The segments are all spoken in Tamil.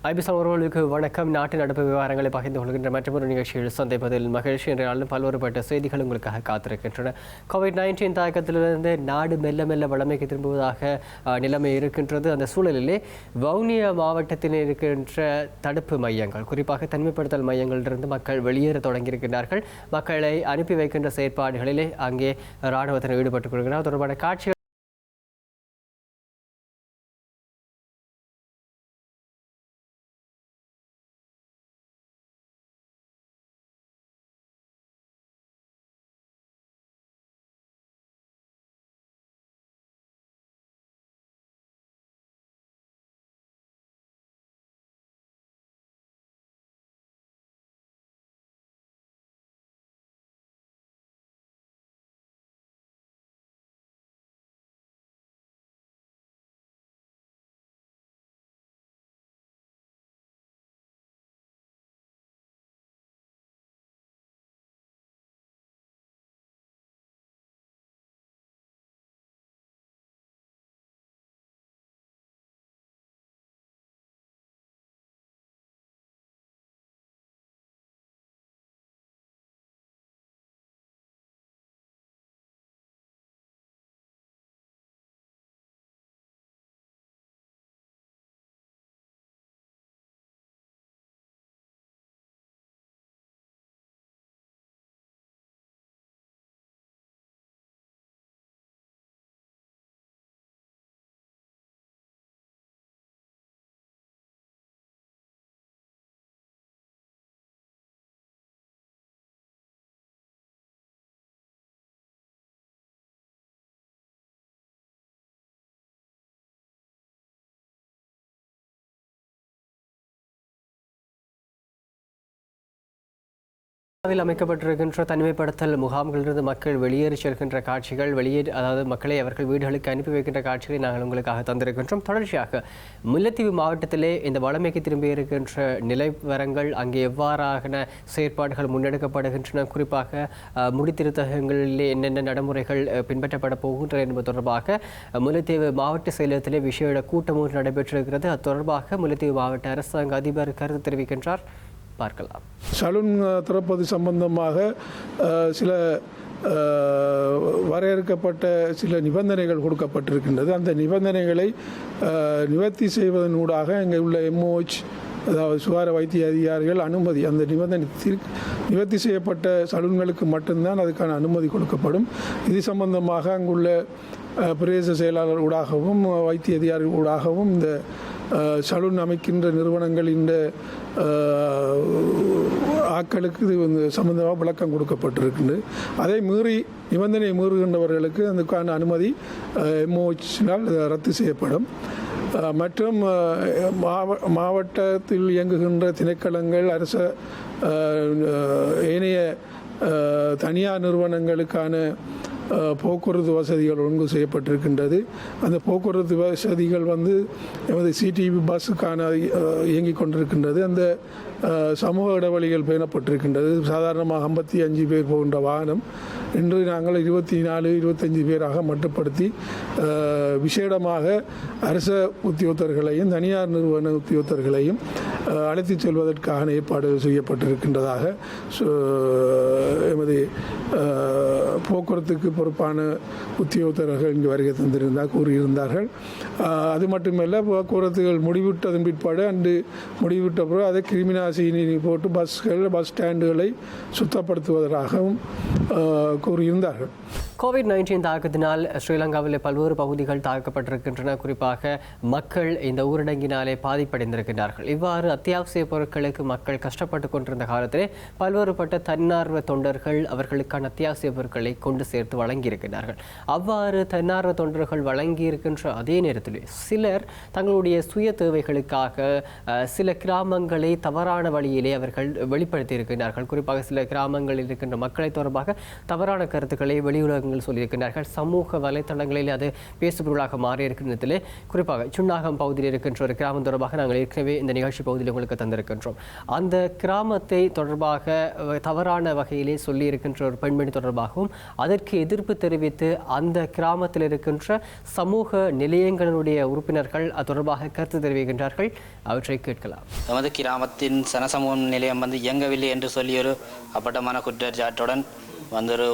ஐபிஎஸ் அவர்களுக்கு வணக்கம். நாட்டு நடப்பு விவகாரங்களை பகிர்ந்து கொள்கின்ற மற்றொரு நிகழ்ச்சியில் சந்திப்பதில் மகிழ்ச்சி. என்றாலும் பல்வேறுபட்ட செய்திகள் உங்களுக்காக காத்திருக்கின்றன. COVID-19 தாக்கத்திலிருந்து நாடு மெல்ல மெல்ல வளமைக்கு திரும்புவதாக நிலைமை இருக்கின்றது. அந்த சூழலிலே வவுனியா மாவட்டத்தில் இருக்கின்ற தடுப்பு மையங்கள், குறிப்பாக தனிமைப்படுத்தல் மையங்களிலிருந்து மக்கள் வெளியேற தொடங்கியிருக்கிறார்கள். மக்களை அனுப்பி வைக்கின்ற செயற்பாடுகளிலே அங்கே இராணுவத்தினர் ஈடுபட்டுக் கொள்கிறார். தொடர்பான காட்சிகள் அமைக்கப்பட்டிருக்கின்ற தனிமைப்படுத்தல் முகாம்களிலிருந்து மக்கள் வெளியேறி செல்கின்ற காட்சிகள், அதாவது மக்களை அவர்கள் வீடுகளுக்கு அனுப்பி வைக்கின்ற காட்சிகளை நாங்கள் உங்களுக்காக தந்திருக்கின்றோம். தொடர்ச்சியாக முல்லைத்தீவு மாவட்டத்திலே இந்த வளமைக்கு திரும்பி இருக்கின்ற நிலைவரங்கள், அங்கே எவ்வாறான செயற்பாடுகள் முன்னெடுக்கப்படுகின்றன, குறிப்பாக முடித்திருத்தகங்களிலே என்னென்ன நடைமுறைகள் பின்பற்றப்பட போகின்றன என்பது தொடர்பாக முல்லைத்தீவு மாவட்ட செயலகத்திலே விசேட கூட்டம் ஒன்று நடைபெற்றிருக்கிறது. அது தொடர்பாக முல்லைத்தீவு மாவட்ட அரசாங்க அதிபர் கருத்து தெரிவிக்கின்றார். பார்க்கலாம். சலூன் திறப்பது சம்பந்தமாக சில வரையறுக்கப்பட்ட சில நிபந்தனைகள் கொடுக்கப்பட்டிருக்கின்றது. அந்த நிபந்தனைகளை நிவர்த்தி செய்வதனூடாக இங்கே உள்ள MOH, அதாவது சுகாதார வைத்திய அதிகாரிகள் அனுமதி, அந்த நிவர்த்தி செய்யப்பட்ட சலூன்களுக்கு மட்டும்தான் அதுக்கான அனுமதி கொடுக்கப்படும். இது சம்பந்தமாக அங்குள்ள பிரதேச செயலாளர் ஊடாகவும் வைத்திய அதிகாரிகள் ஊடாகவும் இந்த சலூன் அமைக்கின்ற நிறுவனங்களின் ஆட்களுக்கு இது சம்பந்தமாக விளக்கம் கொடுக்கப்பட்டிருக்கின்றது. அதை மீறி நிபந்தனை மீறுகின்றவர்களுக்கு அதுக்கான அனுமதி MOHனால் ரத்து செய்யப்படும். மற்றும் மாவட்டத்தில் இயங்குகின்ற திணைக்களங்கள், அரச ஏனைய தனியார் நிறுவனங்களுக்கான போக்குவரத்து வசதிகள் ஒழுங்கு செய்யப்பட்டிருக்கின்றது. அந்த போக்குவரத்து வசதிகள் எமது CTB பஸ்ஸுக்கான இயங்கிக் கொண்டிருக்கின்றது. அந்த சமூக இடைவெளிகள் பேணப்பட்டிருக்கின்றது. சாதாரணமாக 55 பேர் போகின்ற வாகனம் இன்று நாங்கள் 24-25 பேராக மட்டுப்படுத்தி விசேடமாக அரச உத்தியோகத்தர்களையும் தனியார் நிறுவன உத்தியோகத்தர்களையும் அழைத்துச் செல்வதற்கான ஏற்பாடுகள் செய்யப்பட்டிருக்கின்றதாக எமது போக்குவரத்துக்கு பொறுப்பான உத்தியோகத்தர்கள் இங்கு வருகை கூறியிருந்தார்கள். அது மட்டுமல்ல, போக்குவரத்துகள் முடிவிட்டதன் பிற்பாடு முடிவிட்ட பிறகு அதை கிருமிநாசினி போட்டு பஸ் ஸ்டாண்டுகளை சுத்தப்படுத்துவதாகவும் கூறியிருந்தார்கள். COVID-19 தாக்கத்தினால் ஸ்ரீலங்காவில் பல்வேறு பகுதிகள் தாக்கப்பட்டிருக்கின்றன. குறிப்பாக மக்கள் இந்த ஊரடங்கினாலே பாதிப்படைந்திருக்கிறார்கள். இவ்வாறு அத்தியாவசிய பொருட்களுக்கு மக்கள் கஷ்டப்பட்டு கொண்டிருந்த காலத்திலே பல்வேறுபட்ட தன்னார்வ தொண்டர்கள் அவர்களுக்கான அத்தியாவசிய பொருட்களை கொண்டு சேர்த்து வழங்கியிருக்கிறார்கள். அவ்வாறு தன்னார்வ தொண்டர்கள் வழங்கியிருக்கின்ற அதே நேரத்தில் சிலர் தங்களுடைய சுய தேவைகளுக்காக சில கிராமங்களை தவறான வழியிலே அவர்கள் வெளிப்படுத்தி இருக்கின்றார்கள். குறிப்பாக சில கிராமங்களில் இருக்கின்ற மக்களை தொடர்பாக தவறான கருத்துக்களை வெளியுலக ஊடகங்கள் சொல்லியிருக்கின்றார்கள். சமூக வலைத்தளங்களில் அது பேசுபொருளாக மாறியிருக்கின்றதிலே குறிப்பாக சுன்னாகம் பகுதியில் இருக்கின்ற ஒரு கிராமம் தொடர்பாக நாங்கள் ஏற்கனவே இந்த நிகழ்ச்சி பகுதியில் உங்களுக்கு தந்திருக்கின்றோம். அந்த கிராமத்தை தொடர்பாக தவறான வகையிலே சொல்லியிருக்கின்ற ஒரு பெண்மணி தொடர்பாகவும் அதற்கு எதிர்ப்பு தெரிவித்து அந்த கிராமத்தில் இருக்கின்ற சமூக நிலையங்களுடைய உறுப்பினர்கள் அது தொடர்பாக கருத்து தெரிவிக்கின்றார்கள். அவற்றை கேட்கலாம். நமது கிராமத்தின் சனசமூக நிலையம் இயங்கவில்லை என்று சொல்லி ஒரு அப்பட்டமான குற்றச்சாட்டுடன் ஒரு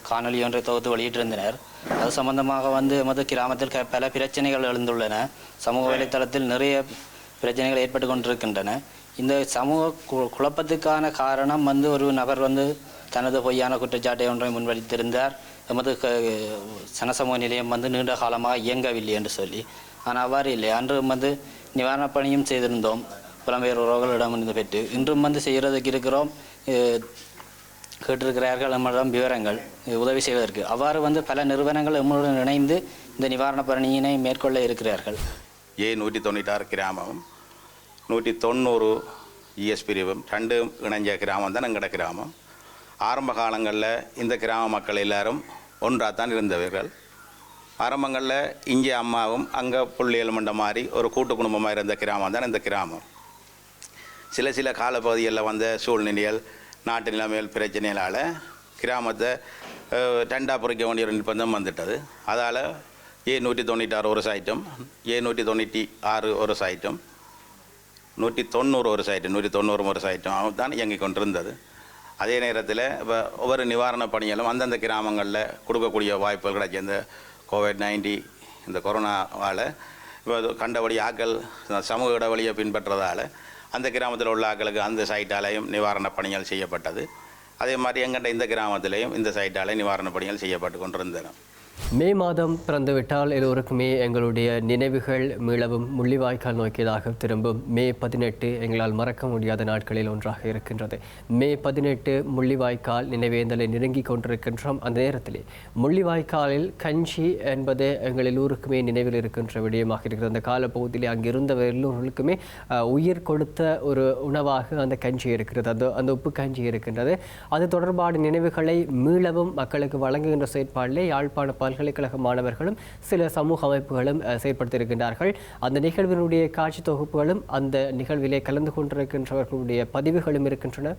காணொலி ஒன்றை தொகுத்து வெளியிட்டிருந்தனர். அது சம்பந்தமாக எமது கிராமத்தில் பல பிரச்சனைகள் எழுந்துள்ளன. சமூக வலைத்தளத்தில் நிறைய பிரச்சனைகள் ஏற்பட்டு கொண்டிருக்கின்றன. இந்த சமூக குழப்பத்துக்கான காரணம் ஒரு நபர் தனது பொய்யான குற்றச்சாட்டை ஒன்றை முன்வைத்திருந்தார். எமது சனசமூக நிலையம் நீண்ட காலமாக இயங்கவில்லை என்று சொல்லி. ஆனால் அவ்வாறு இல்லை. அன்று நிவாரணப் பணியும் செய்திருந்தோம் புலம்பெயர் உறவுகளிடமிருந்து பெற்று. இன்றும் செய்கிறதுக்கு இருக்கிறோம். கேட்டிருக்கிறார்கள் நம்மளிடம் விவரங்கள் உதவி செய்வதற்கு. அவ்வாறு பல நிறுவனங்கள் நம்மளுடன் இணைந்து இந்த நிவாரணப் பணியினை மேற்கொள்ள இருக்கிறார்கள். 196 கிராமம் 190 இஎஸ் பிரிவும் 2 இணைஞ்ச கிராமம் தான் எங்கட கிராமம். ஆரம்ப காலங்களில் இந்த கிராம மக்கள் எல்லாரும் ஒன்றாகத்தான் இருந்தவர்கள். ஆரம்பங்களில் இங்கே அம்மாவும் அங்கே புள்ளியல் மண்ட மாதிரி ஒரு கூட்டு குடும்பமாக இருந்த கிராமம் தான் இந்த கிராமம். சில காலப்பகுதிகளில் வந்த சூழ்நிலைகள், நாட்டு நிலைமைகள் பிரச்சனைகளால் கிராமத்தை ரெண்டாக பொறிக்க வேண்டிய ஒரு நிர்பந்தம் வந்துட்டது. அதால் 196 ஒரு சைட்டும் 196 ஒரு சைட்டும் 190 ஒரு சைட்டும் 190 ஒரு சைட்டும் தான் இயங்கிக் கொண்டிருந்தது. அதே நேரத்தில் இப்போ ஒவ்வொரு நிவாரணப் பணிகளும் அந்தந்த கிராமங்களில் கொடுக்கக்கூடிய வாய்ப்புகள் கிடைச்சி இந்த கோவிட்-19 இந்த கொரோனாவால் இப்போ கண்டபடி ஆக்கள் சமூக இடைவெளியை பின்பற்றதால் அந்த கிராமத்தில் உள்ள ஆக்களுக்கு அந்த சைட்டாலையும் நிவாரணப் பணிகள் செய்யப்பட்டது. அதே மாதிரி எங்கள்கிட்ட இந்த கிராமத்திலையும் இந்த சைட்டாலே நிவாரணப் பணிகள் செய்யப்பட்டு கொண்டிருந்தன. மே மாதம் பிறந்துவிட்டால் எல்லோருக்குமே எங்களுடைய நினைவுகள் மீளவும் முள்ளிவாய்க்கால் நோக்கியதாக திரும்பும். மே 18 எங்களால் மறக்க முடியாத நாட்களில் ஒன்றாக இருக்கின்றது. மே 18 முள்ளிவாய்க்கால் நினைவேந்தலை நெருங்கி கொண்டிருக்கின்றோம். அந்த நேரத்திலே முள்ளிவாய்க்காலில் கஞ்சி என்பது எங்கள் எல்லோருக்குமே நினைவில் இருக்கின்ற விடயமாக இருக்கிறது. அந்த காலப்பகுதியிலே அங்கிருந்த எல்லோருக்குமே உயிர் கொடுத்த ஒரு உணவாக அந்த கஞ்சி இருக்கிறது. அந்த உப்பு கஞ்சி இருக்கின்றது. அது தொடர்பான நினைவுகளை மீளவும் மக்களுக்கு வழங்குகின்ற செயற்பாடிலே யாழ்ப்பாண பல்கலைக்கழக மாணவர்களும் சில சமூக அமைப்புகளும் செயற்படுத்தியிருக்கின்றார்கள். அந்த நிகழ்வினுடைய காட்சி தொகுப்புகளும் அந்த நிகழ்விலே கலந்து கொண்டிருக்கின்றவர்களுடைய பதிவுகளும் இருக்கின்றன.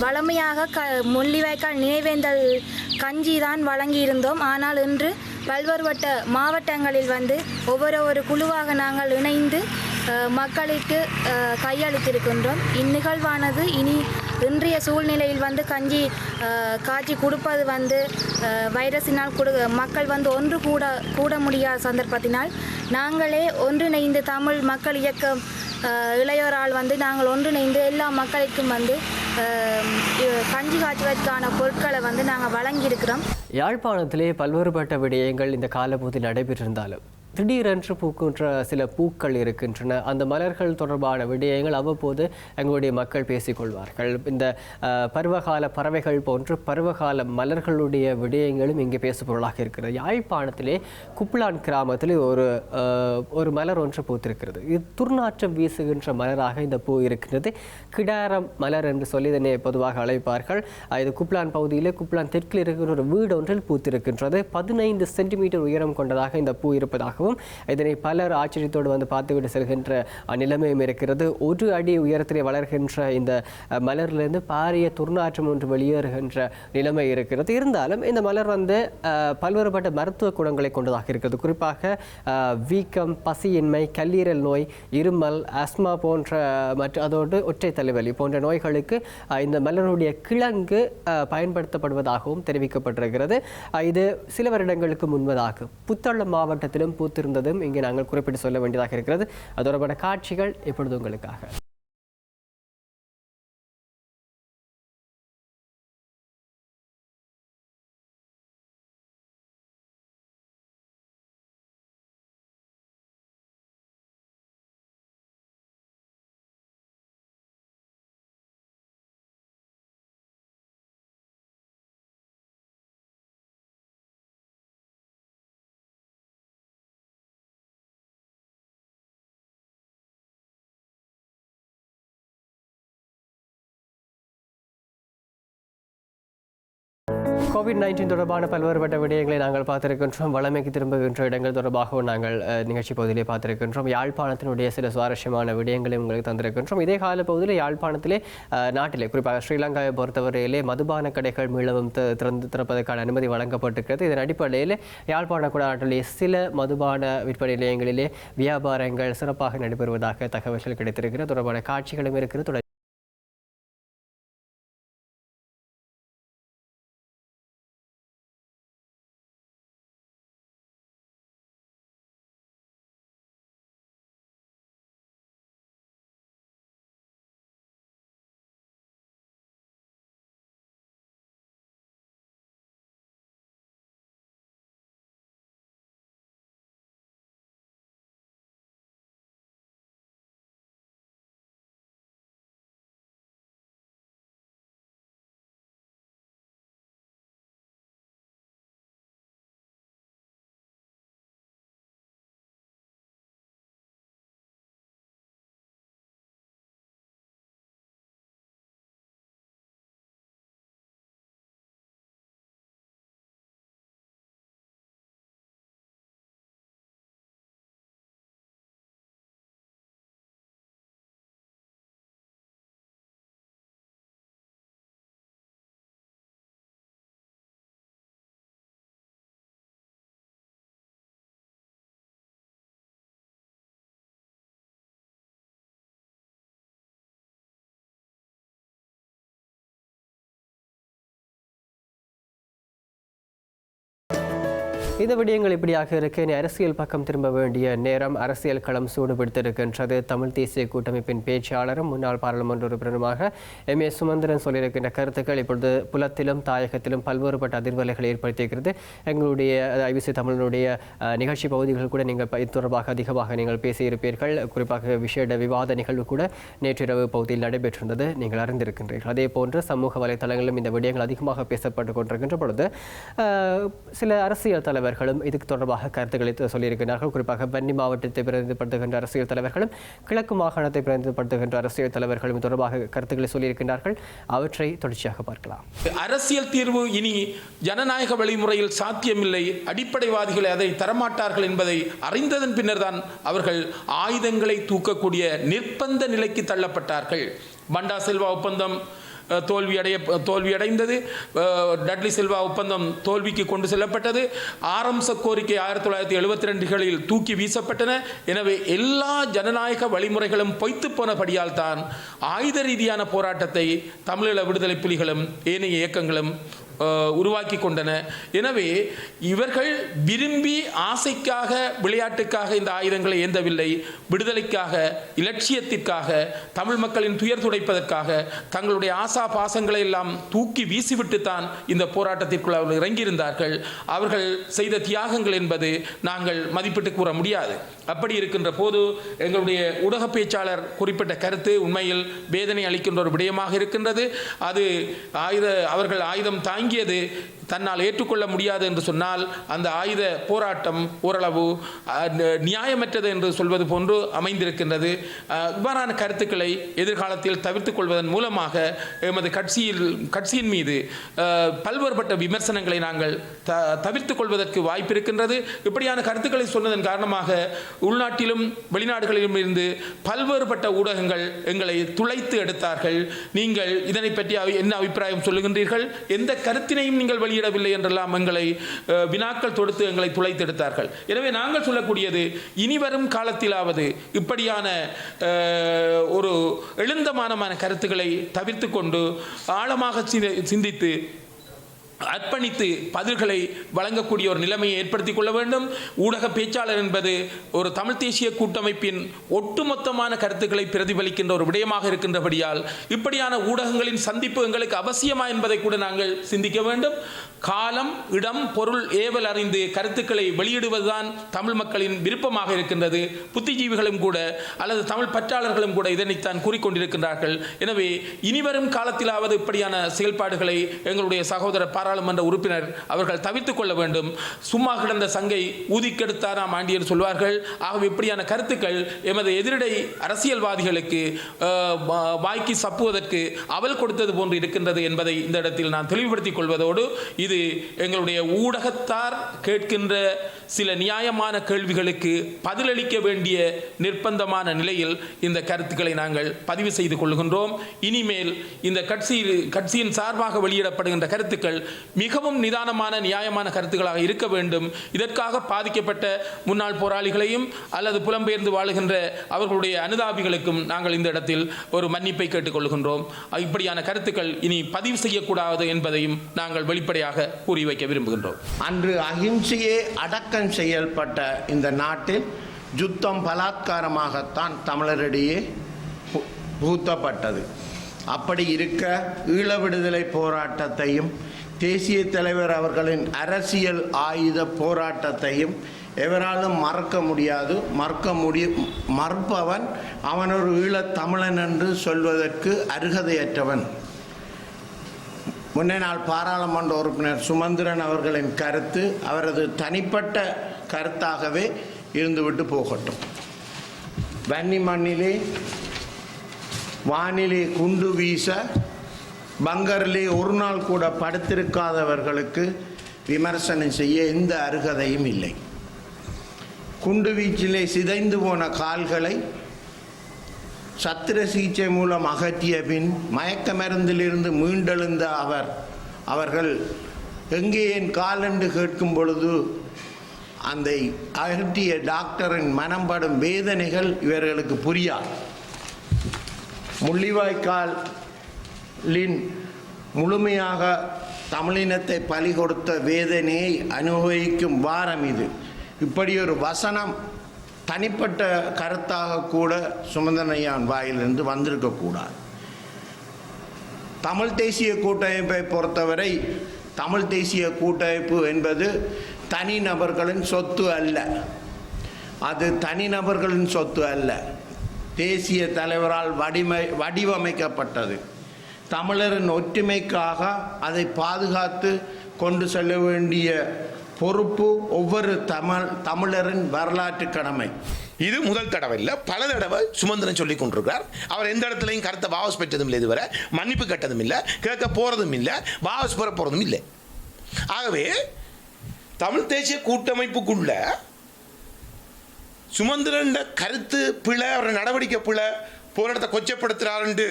வழமையாக முள்ளிவாய்க்கால் நினைவேந்தல் கஞ்சி தான் வழங்கியிருந்தோம். ஆனால் இன்று பல்வேறுபட்ட மாவட்டங்களில் ஒவ்வொரு குழுவாக நாங்கள் இணைந்து மக்களுக்கு கையளித்திருக்கின்றோம். இந்நிகழ்வானது இன்றைய சூழ்நிலையில் கஞ்சி காய்ச்சி கொடுப்பது வைரஸினால் மக்கள் ஒன்று கூட முடியாத சந்தர்ப்பத்தினால் நாங்களே ஒன்றிணைந்து தமிழ் மக்கள் இயக்கம் இளையோரால் நாங்கள் ஒன்றிணைந்து எல்லா மக்களுக்கும் கஞ்சி காய்ச்சுவதற்கான பொருட்களை நாங்கள் வழங்கியிருக்கிறோம். யாழ்ப்பாணத்திலே பல்வேறுபட்ட விடயங்கள் இந்த காலப்பகுதியில் நடைபெற்றிருந்தாலும் திடீரென்று பூக்கின்ற சில பூக்கள் இருக்கின்றன. அந்த மலர்கள் தொடர்பான விடயங்கள் அவ்வப்போது எங்களுடைய மக்கள் பேசிக்கொள்வார்கள். இந்த பருவகால பறவைகள் போன்று பருவகால மலர்களுடைய விடயங்களும் இங்கே பேசுபொருளாக இருக்கிறது. யாழ்ப்பாணத்திலே குப்லான் கிராமத்தில் ஒரு மலர் ஒன்று பூத்திருக்கிறது. இது துர்நாற்றம் வீசுகின்ற மலராக இந்த பூ இருக்கிறது. கிடாரம் மலர் என்று சொல்லி இதனை பொதுவாக அழைப்பார்கள். இது குப்லான் பகுதியிலே குப்லான் தெற்கில் இருக்கிற ஒரு வீடு ஒன்றில் பூத்திருக்கின்றது. 15 சென்டிமீட்டர் உயரம் கொண்டதாக இந்த பூ இருப்பதாக இதனை பலர் ஆச்சரியத்தோடு வந்து பார்த்துவிட்டு செல்கின்ற நிலைமையும் இருக்கிறது. 1 அடி உயரத்திலே வளர்கின்ற இந்த மலரிலிருந்து பாரிய துர்நாற்றம் ஒன்று வெளியேறுகின்ற நிலைமை இருக்கிறது. இருந்தாலும் இந்த மலர் வந்து பல்வேறுபட்ட மருத்துவ குணங்களை கொண்டதாக இருக்கிறது. குறிப்பாக வீக்கம், பசியின்மை, கல்லீரல் நோய், இருமல், ஆஸ்மா போன்ற அதோடு ஒற்றை தலைவலி போன்ற நோய்களுக்கு இந்த மலருடைய கிழங்கு பயன்படுத்தப்படுவதாகவும் தெரிவிக்கப்பட்டிருக்கிறது. இது சில வருடங்களுக்கு முன்பதாக புத்தளம் மாவட்டத்திலும் பூத்திருந்ததும் இங்கே நாங்கள் குறிப்பிட்டு சொல்ல வேண்டியதாக இருக்கிறது. அது தொடர்பான காட்சிகள் இப்பொழுது உங்களுக்காக. COVID-19 தொடர்பான பல்வேறுபட்ட விடயங்களை நாங்கள் பார்த்திருக்கின்றோம். வளமைக்கு திரும்புகின்ற இடங்கள் தொடர்பாகவும் நாங்கள் நிகழ்ச்சி பகுதியிலே பார்த்திருக்கின்றோம். யாழ்ப்பாணத்தினுடைய சில சுவாரஸ்யமான விடயங்களை உங்களுக்கு தந்திருக்கின்றோம். இதே கால பகுதியில் யாழ்ப்பாணத்திலே நாட்டிலே குறிப்பாக ஸ்ரீலங்காவை பொறுத்தவரையிலே மதுபான கடைகள் மீளவும் திறப்பதற்கான அனுமதி வழங்கப்பட்டிருக்கிறது. இதன் அடிப்படையில் யாழ்ப்பாண குடாநாட்டிலே சில மதுபான விற்பனை நிலையங்களிலே வியாபாரங்கள் சிறப்பாக நடைபெறுவதாக தகவல்கள் கிடைத்திருக்கிறது. தொடர்பான காட்சிகளும் இருக்கிறது. இந்த விடயங்கள் இப்படியாக இருக்க அரசியல் பக்கம் திரும்ப வேண்டிய நேரம். அரசியல் களம் சூடுபிடித்திருக்கின்றது. தமிழ் தேசிய கூட்டமைப்பின் பேச்சாளரும் முன்னாள் பாராளுமன்ற உறுப்பினருமாக எம் ஏ சுமந்திரன் சொல்லியிருக்கின்ற கருத்துக்கள் இப்பொழுது புலத்திலும் தாயகத்திலும் பல்வேறுபட்ட அதிர்வலைகளை ஏற்படுத்தியிருக்கிறது. எங்களுடைய ஐபிசி தமிழனுடைய நிகழ்ச்சி பகுதிகள் கூட நீங்கள் இது தொடர்பாக அதிகமாக நீங்கள் பேசியிருப்பீர்கள். குறிப்பாக விசேட விவாத நிகழ்வு கூட நேற்றிரவு பகுதியில் நடைபெற்றிருந்தது நீங்கள் அறிந்திருக்கின்றீர்கள். அதே போன்று சமூக வலைதளங்களிலும் இந்த விடயங்கள் அதிகமாக பேசப்பட்டு கொண்டிருக்கின்ற பொழுது சில அரசியல் தலைவர்களும் இதுக்கு தொடர்பாக கருத்துக்களை சொல்லியிருக்கிறார்கள். குறிப்பாக வன்னி மாவட்டத்தை பிரதிநிதிப்படுத்துகின்ற அரசியல் தலைவர்களும் கிழக்கு மாகாணத்தை பிரதிநிதிப்படுத்துகின்ற அரசியல் தலைவர்களும் தொடர்பாக கருத்துக்களை சொல்லியிருக்கிறார்கள். அவற்றை தொடர்ச்சியாக பார்க்கலாம். அரசியல் தீர்வு இனி ஜனநாயக வழிமுறையில் சாத்தியமில்லை, அடிப்படைவாதிகளை அதை தரமாட்டார்கள் என்பதை அறிந்ததன் பின்னர் தான் அவர்கள் ஆயுதங்களை தூக்கக்கூடிய நிர்பந்த நிலைக்கு தள்ளப்பட்டார்கள். பண்டா சில்வா ஒப்பந்தம் தோல்வியடைந்தது. டட்லி சில்வா ஒப்பந்தம் தோல்விக்கு கொண்டு செல்லப்பட்டது. ஆரம்ப கோரிக்கை 1972களில் தூக்கி வீசப்பட்டன. எனவே எல்லா ஜனநாயக வழிமுறைகளும் பொய்த்து போனபடியால் தான் ஆயுத ரீதியான போராட்டத்தை தமிழீழ விடுதலை புலிகளும் ஏனைய இயக்கங்களும் உருவாக்கி கொண்டன. எனவே இவர்கள் விரும்பி ஆசைக்காக விளையாட்டுக்காக இந்த ஆயுதங்களை ஏந்தவில்லை. விடுதலைக்காக, இலட்சியத்திற்காக, தமிழ் மக்களின் துயர் துடைப்பதற்காக தங்களுடைய ஆசா பாசங்களை எல்லாம் தூக்கி வீசிவிட்டுத்தான் இந்த போராட்டத்திற்குள் அவர்கள் இறங்கியிருந்தார்கள். அவர்கள் செய்த தியாகங்கள் என்பது நாங்கள் மதிப்பிட்டு கூற முடியாது. அப்படி இருக்கின்ற போது எங்களுடைய ஊடக பேச்சாளர் குறிப்பிட்ட கருத்து உண்மையில் வேதனை அளிக்கின்ற ஒரு விடயமாக இருக்கின்றது. அது அவர்கள் ஆயுதம் தாங்கியது தன்னால் ஏற்றுக்கொள்ள முடியாது என்று சொன்னால் அந்த ஆயுத போராட்டம் ஓரளவு நியாயமற்றது என்று சொல்வது போன்று அமைந்திருக்கின்றது. இவ்வாறான கருத்துக்களை எதிர்காலத்தில் தவிர்த்துக் கொள்வதன் மூலமாக எமது கட்சியின் மீது பல்வேறுபட்ட விமர்சனங்களை நாங்கள் தவிர்த்துக் கொள்வதற்கு வாய்ப்பு இருக்கின்றது. இப்படியான கருத்துக்களை சொன்னதன் காரணமாக உள்நாட்டிலும் வெளிநாடுகளிலும் இருந்து பல்வேறுபட்ட ஊடகங்கள் எங்களை துளைத்து எடுத்தார்கள். நீங்கள் இதனை பற்றி என்ன அபிப்பிராயம் சொல்லுகின்றீர்கள், எந்த கருத்தினையும் நீங்கள் வெளியிடவில்லை என்றெல்லாம் எங்களை வினாக்கள் தொடுத்து எங்களை துளைத்து எடுத்தார்கள். எனவே நாங்கள் சொல்லக்கூடியது, இனிவரும் காலத்திலாவது இப்படியான ஒரு எழுந்தமானமான கருத்துக்களை தவிர்த்து கொண்டு ஆழமாக சிந்தித்து அர்ப்பணித்து பதில்களை வழங்கக்கூடிய ஒரு நிலைமையை ஏற்படுத்திக் கொள்ள வேண்டும். ஊடக பேச்சாளர் என்பது ஒரு தமிழ் தேசிய கூட்டமைப்பின் ஒட்டுமொத்தமான கருத்துக்களை பிரதிபலிக்கின்ற ஒரு விடயமாக இருக்கின்றபடியால் இப்படியான ஊடகங்களின் சந்திப்பு எங்களுக்கு அவசியமா என்பதை கூட நாங்கள் சிந்திக்க வேண்டும். காலம், இடம், பொருள் ஏவல் அறிந்து கருத்துக்களை வெளியிடுவதுதான் தமிழ் மக்களின் விருப்பமாக இருக்கின்றது. புத்திஜீவிகளும் கூட அல்லது தமிழ் பற்றாளர்களும் கூட இதனைத்தான் கூறிக்கொண்டிருக்கின்றார்கள். எனவே இனிவரும் காலத்திலாவது இப்படியான செயல்பாடுகளை எங்களுடைய சகோதர பாராளுமன்ற உறுப்பினர் அவர்கள் தவிர்த்துக் கொள்ள வேண்டும். சும்மா கிடந்த சங்கை ஊதிக்கெடுத்தாராம் ஆண்டி என்று சொல்வார்கள். ஆகவே இப்படியான கருத்துக்கள் எமது எதிரடை அரசியல்வாதிகளுக்கு வாய்க்கு சப்புவதற்கு அவல் கொடுத்தது போன்று இருக்கின்றது என்பதை இந்த இடத்தில் நான் தெளிவுபடுத்திக் கொள்வதோடு, இது எங்களுடைய ஊடகத்தார் கேட்கின்ற சில நியாயமான கேள்விகளுக்கு பதிலளிக்க வேண்டிய நிர்பந்தமான நிலையில் இந்த கருத்துக்களை நாங்கள் பதிவு செய்து கொள்கின்றோம். இனிமேல் இந்த கட்சியின் சார்பாக வெளியிடப்படுகின்ற கருத்துக்கள் மிகவும் நிதானமான நியாயமான கருத்துக்களாக இருக்க வேண்டும். இதற்காக பாதிக்கப்பட்ட முன்னாள் போராளிகளையும் அல்லது புலம்பெயர்ந்து வாழுகின்ற அவர்களுடைய அனுதாபிகளுக்கும் நாங்கள் இந்த இடத்தில் ஒரு மன்னிப்பை கேட்டுக்கொள்கின்றோம். இப்படியான கருத்துக்கள் இனி பதிவு செய்யக்கூடாது என்பதையும் நாங்கள் வெளிப்படையாக கூறி வைக்க விரும்புகின்றோம். அன்று அகிம்சையே அடக்கம் செயல்பட்ட இந்த நாட்டில் யுத்தம் பலாத்காரமாகத்தான் தமிழரிடையே புகுத்தப்பட்டது. அப்படி இருக்க ஈழ விடுதலை போராட்டத்தையும் தேசிய தலைவர் அவர்களின் அரசியல் ஆயுத போராட்டத்தையும் எவராலும் மறக்க முடியாது. மறுப்பவன் அவன் ஒரு ஈழத் தமிழன் என்று சொல்வதற்கு அருகதையற்றவன். முன்னாள் பாராளுமன்ற உறுப்பினர் சுமந்திரன் அவர்களின் கருத்து அவரது தனிப்பட்ட கருத்தாகவே இருந்துவிட்டு போகட்டும். வன்னி மண்ணிலே வானிலே குண்டு வீச பங்கரிலே ஒரு நாள் கூட படுத்திருக்காதவர்களுக்கு விமர்சனம் செய்ய எந்த அருகதையும் இல்லை. குண்டு வீச்சிலே சிதைந்து போன கால்களை சத்திர சிகிச்சை மூலம் அகற்றிய பின் மயக்க மருந்திலிருந்து மீண்டெழுந்த அவர்கள் எங்கே என் கால் என்று கேட்கும் பொழுது அந்த அகற்றிய டாக்டரின் மனம்படும் வேதனைகள் இவர்களுக்கு புரியாது. முள்ளிவாய்க்காலின் முழுமையாக தமிழினத்தை பலி கொடுத்த வேதனையை அனுபவிக்கும் வாரம் இது. இப்படி ஒரு வசனம் தனிப்பட்ட கருத்தாக கூட சுமந்திரன் வாயிலிருந்து வந்திருக்கக்கூடாது. தமிழ் தேசிய கூட்டமைப்பை பொறுத்தவரை தமிழ் தேசிய கூட்டமைப்பு என்பது தனிநபர்களின் சொத்து அல்ல. அது தனிநபர்களின் சொத்து அல்ல, தேசிய தலைவரால் வடிவமைக்கப்பட்டது. தமிழரின் ஒற்றுமைக்காக அதை பாதுகாத்து கொண்டு செல்ல வேண்டிய பொறுப்பு ஒவ்வொரு தமிழரின் வரலாற்று கடமை. இது முதல் தடவை இல்லை, பல தடவை சுமந்திரன் சொல்லிக் கொண்டிருக்கிறார். அவர் எந்த இடத்துலையும் கருத்தை வாபஸ் பெற்றதும் இல்லை, இதுவரை மன்னிப்பு கட்டதும் இல்லை, கேட்க போகிறதும் இல்லை, வாபஸ் பெற போகிறதும் இல்லை. ஆகவே தமிழ் தேசிய கூட்டமைப்புக்குள்ள சுமந்திரன் கருத்து பிழை, அவருடைய நடவடிக்கை பிழை, போராட்டத்தை கொச்சப்படுத்துகிறாருன்னு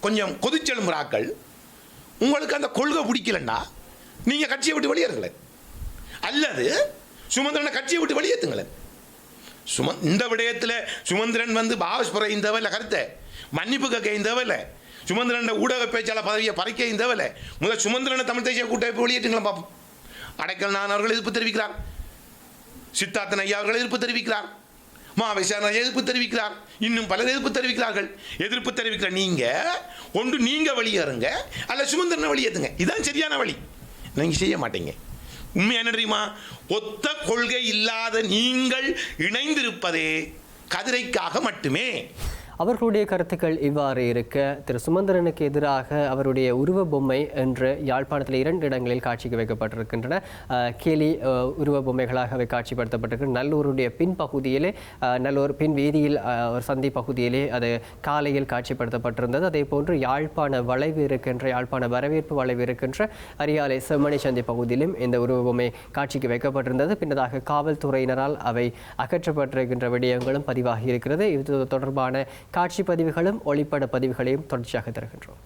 கொஞ்சம் கொதிச்செழும்புறாக்கள். உங்களுக்கு அந்த கொள்கை பிடிக்கலன்னா நீங்கள் கட்சியை விட்டு வெளியேறுங்களேன், அல்லது சுமந்திரனை கட்சியை விட்டு வெளியேற்றுங்களேன். இந்த விடயத்தில் சுமந்திரன் வாபஸ் பெற இந்த கருத்தை மன்னிப்பு கேட்க இந்த சுமந்திரன் ஊடக பேச்சாளர் பதவியை பறிக்க இந்த வேலை முதல் சுமந்திரனை தமிழ் தேசிய கூட்டமைப்பு வெளியேற்றுங்களா பார்ப்போம். அடைக்கல் நான் அவர்கள் எதிர்ப்பு தெரிவிக்கிறார், சித்தார்த்தன் ஐயா அவர்கள் எதிர்ப்பு தெரிவிக்கிறார், விசாரணை எதிர்ப்பு தெரிவிக்கிறார், இன்னும் பலர் எதிர்ப்பு தெரிவிக்கிறார்கள். எதிர்ப்பு தெரிவிக்கிற ஒன்று நீங்க வெளியேறுங்க, அல்ல சுமந்திரனை வெளியேற்றுங்க. இதுதான் சரியான வழி. நீங்க செய்ய மாட்டீங்க. உண்மை என்ன தெரியுமா? ஒத்த கொள்கை இல்லாத நீங்கள் இணைந்திருப்பதே கதிரைக்காக மட்டுமே. அவர்களுடைய கருத்துக்கள் இவ்வாறு இருக்க, திரு சுமந்திரனுக்கு எதிராக அவருடைய உருவ பொம்மை என்று யாழ்ப்பாணத்தில் 2 இடங்களில் காட்சிக்கு வைக்கப்பட்டிருக்கின்றன. கேலி உருவ பொம்மைகளாக அவை காட்சிப்படுத்தப்பட்டிருக்கின்றன. நல்லூருடைய பின்பகுதியிலே, நல்லூர் பின் வீதியில் ஒரு சந்தி பகுதியிலே அது காலையில் காட்சிப்படுத்தப்பட்டிருந்தது. அதே போன்று யாழ்ப்பாண வளைவு இருக்கின்ற, யாழ்ப்பாண வரவேற்பு வளைவு இருக்கின்ற அரியாலை செம்மணி சந்தி பகுதியிலும் இந்த உருவ பொம்மை காட்சிக்கு வைக்கப்பட்டிருந்தது. பின்னதாக காவல்துறையினரால் அவை அகற்றப்பட்டிருக்கின்ற விடயங்களும் பதிவாகி இருக்கிறது. இது தொடர்பான காட்சி பதிவுகளும் ஒளிப்பட பதிவுகளையும் தொடர்ச்சியாக தருகின்றோம்.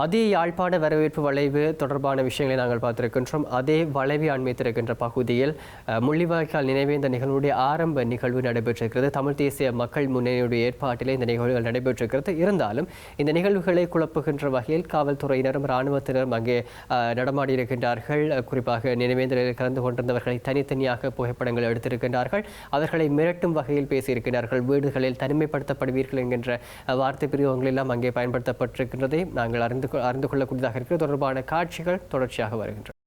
அதே யாழ்ப்பாண வரவேற்பு வளைவு தொடர்பான விஷயங்களை நாங்கள் பார்த்திருக்கின்றோம். அதே வளைவை அண்மைத்திருக்கின்ற பகுதியில் முள்ளிவாய்க்கால் நினைவேந்த நிகழ்வுடைய ஆரம்ப நிகழ்வு நடைபெற்றிருக்கிறது. தமிழ் தேசிய மக்கள் முன்னணியுடைய ஏற்பாட்டிலே இந்த நிகழ்வுகள் நடைபெற்றிருக்கிறது. இருந்தாலும் இந்த நிகழ்வுகளை குழப்புகின்ற வகையில் காவல்துறையினரும் இராணுவத்தினரும் அங்கே நடமாடியிருக்கின்றார்கள். குறிப்பாக நினைவேந்தலில் கலந்து கொண்டிருந்தவர்களை தனித்தனியாக புகைப்படங்கள் எடுத்திருக்கின்றார்கள். அவர்களை மிரட்டும் வகையில் பேசியிருக்கிறார்கள். வீடுகளில் தனிமைப்படுத்தப்படுவீர்கள் என்கின்ற வார்த்தை பிரிவுகள் எல்லாம் அங்கே பயன்படுத்தப்பட்டிருக்கின்றதை நாங்கள் அறிந்து கொள்ளக்கூடியதாக இருக்கிறது. தொடர்பான காட்சிகள் தொடர்ச்சியாக வருகின்றன.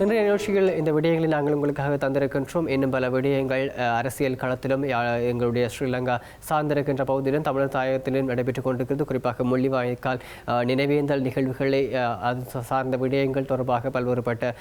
இன்றைய நிகழ்ச்சிகள் இந்த விடயங்களை நாங்கள் உங்களுக்காக தந்திருக்கின்றோம். இன்னும் பல விடயங்கள் அரசியல் களத்திலும் எங்களுடைய ஸ்ரீலங்கா சார்ந்திருக்கின்ற பகுதியிலும் தமிழர் தாயகத்திலும் நடைபெற்றுக் கொண்டிருக்கிறது. குறிப்பாக முள்ளிவாய்க்கால் நினைவேந்தல் நிகழ்வுகளை அது சார்ந்த விடயங்கள் தொடர்பாக பல்வேறுபட்ட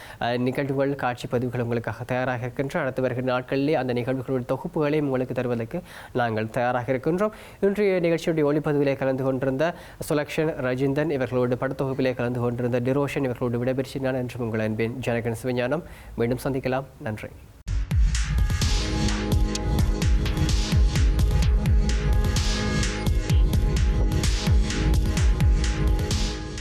நிகழ்வுகள் காட்சி பதிவுகள் உங்களுக்காக தயாராக இருக்கின்றன. அடுத்து வருகிற நாட்களிலே அந்த நிகழ்வுகளுடைய தொகுப்புகளையும் உங்களுக்கு தருவதற்கு நாங்கள் தயாராக இருக்கின்றோம். இன்றைய நிகழ்ச்சியுடைய ஒளிப்பதிவிலே கலந்து கொண்டிருந்த சுலக்ஷன் ரஜிந்தன் இவர்களோடு படத்தொகுப்பிலே கலந்து கொண்டிருந்த டிரோஷன் இவர்களோடு விடைபெற்று நான் என்று உங்கள் அன்பின் ஜனகன் சிவஞானம். மீண்டும் சந்திக்கலாம். நன்றி.